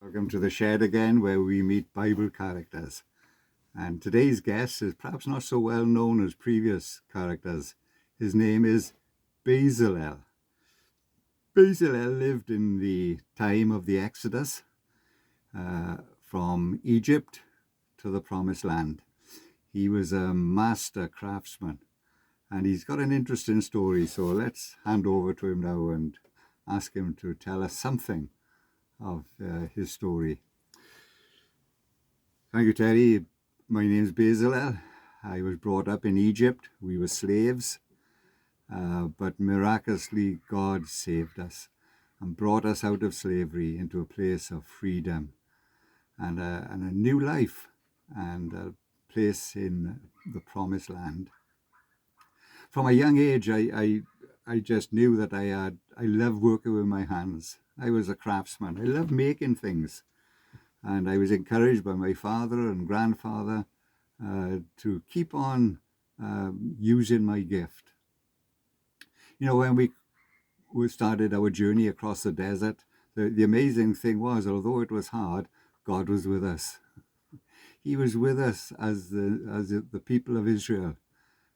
Welcome to the shed again, where we meet Bible characters. And today's guest is perhaps not so well known as previous characters. His name is Basils. Basils lived in the time of the Exodus from Egypt to the Promised Land. He was a master craftsman, and he's got an interesting story. So let's hand over to him now and ask him to tell us something of his story. Thank you, Terry. My name is Basils. I was brought up in Egypt. We were slaves, but miraculously God saved us and brought us out of slavery into a place of freedom and a new life and a place in the Promised Land. From a young age, I just knew that I loved working with my hands. I was a craftsman. I loved making things. And I was encouraged by my father and grandfather to keep on using my gift. You know, when we started our journey across the desert, the amazing thing was, although it was hard, God was with us. He was with us as the people of Israel.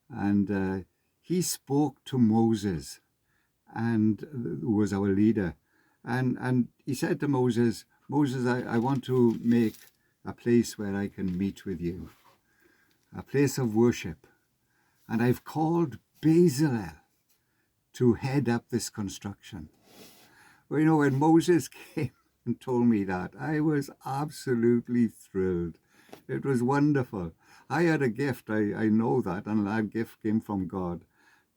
And he spoke to Moses, and who was our leader. And he said to Moses, I want to make a place where I can meet with you, a place of worship. And I've called Basils to head up this construction. Well, you know, when Moses came and told me that, I was absolutely thrilled. It was wonderful. I had a gift, I know that, and that gift came from God.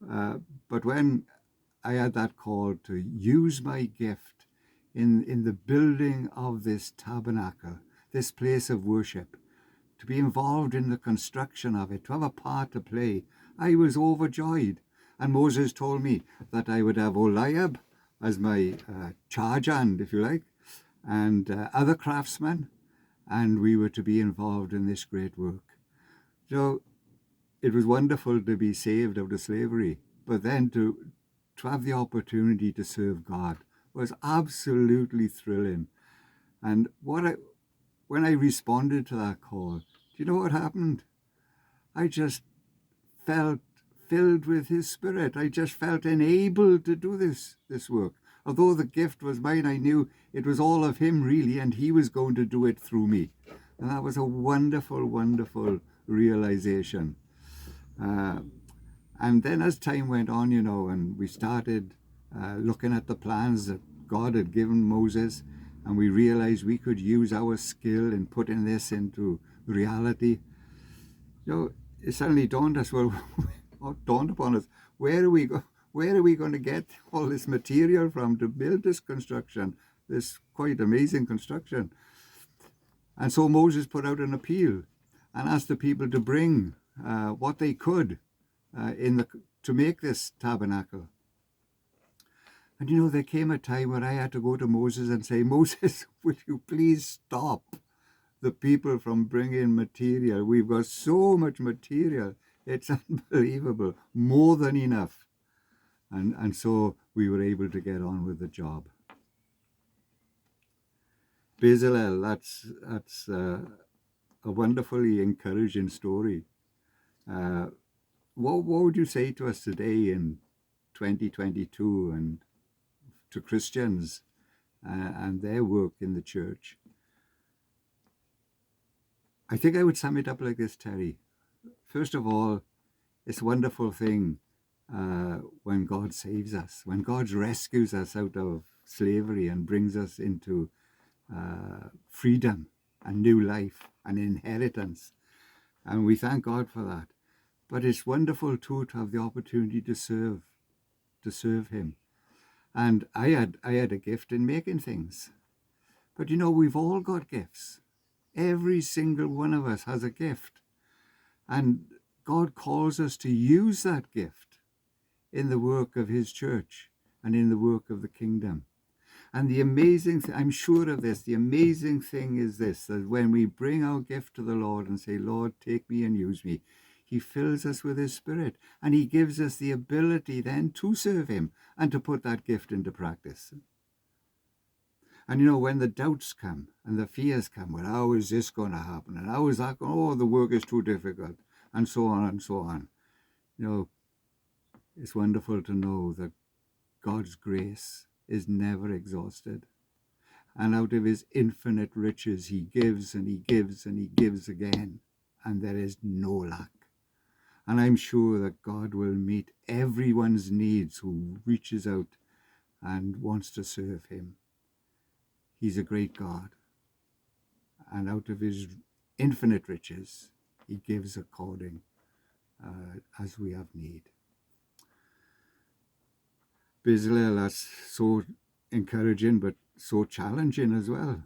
But when I had that call to use my gift in the building of this tabernacle, this place of worship, to be involved in the construction of it, to have a part to play, I was overjoyed. And Moses told me that I would have Oliab as my charge hand, if you like, and other craftsmen, and we were to be involved in this great work. So it was wonderful to be saved out of slavery, but then to have the opportunity to serve God was absolutely thrilling. And when I responded to that call, do you know what happened? I just felt filled with his spirit. I just felt enabled to do this work. Although the gift was mine, I knew it was all of him really, and he was going to do it through me. And that was a wonderful, wonderful realization. And then as time went on, you know, and we started looking at the plans that God had given Moses, and we realized we could use our skill in putting this into reality. You know, it suddenly dawned upon us, where are we going to get all this material from to build this construction, this quite amazing construction? And so Moses put out an appeal and asked the people to bring what they could to make this tabernacle. And you know, there came a time when I had to go to Moses and say, Moses, would you please stop the people from bringing material? We've got so much material. It's unbelievable, more than enough. And so we were able to get on with the job. Basils, that's a wonderfully encouraging story. What would you say to us today in 2022 and to Christians and their work in the church? I think I would sum it up like this, Terry. First of all, it's a wonderful thing when God saves us, when God rescues us out of slavery and brings us into freedom and new life and inheritance. And we thank God for that. But it's wonderful too to have the opportunity to serve him. And I had a gift in making things. But you know, we've all got gifts. Every single one of us has a gift. And God calls us to use that gift in the work of his church and in the work of the kingdom. And the amazing thing, I'm sure of this, the amazing thing is this, that when we bring our gift to the Lord and say, Lord, take me and use me, he fills us with his spirit, and he gives us the ability then to serve him and to put that gift into practice. And you know, when the doubts come and the fears come, well, how is this going to happen? And how is that going? Oh, the work is too difficult, and so on and so on. You know, it's wonderful to know that God's grace is never exhausted. And out of his infinite riches, he gives and he gives and he gives again. And there is no lack. And I'm sure that God will meet everyone's needs who reaches out and wants to serve him. He's a great God. And out of his infinite riches, he gives according as we have need. Basil, that's so encouraging, but so challenging as well.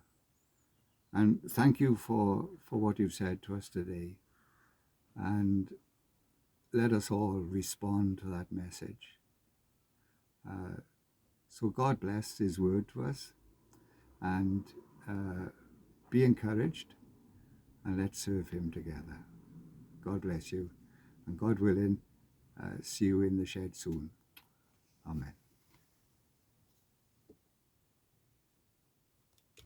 And thank you for what you've said to us today. And let us all respond to that message. So God bless his word to us, and be encouraged, and let's serve him together. God bless you, and God willing, see you in the shed soon. Amen.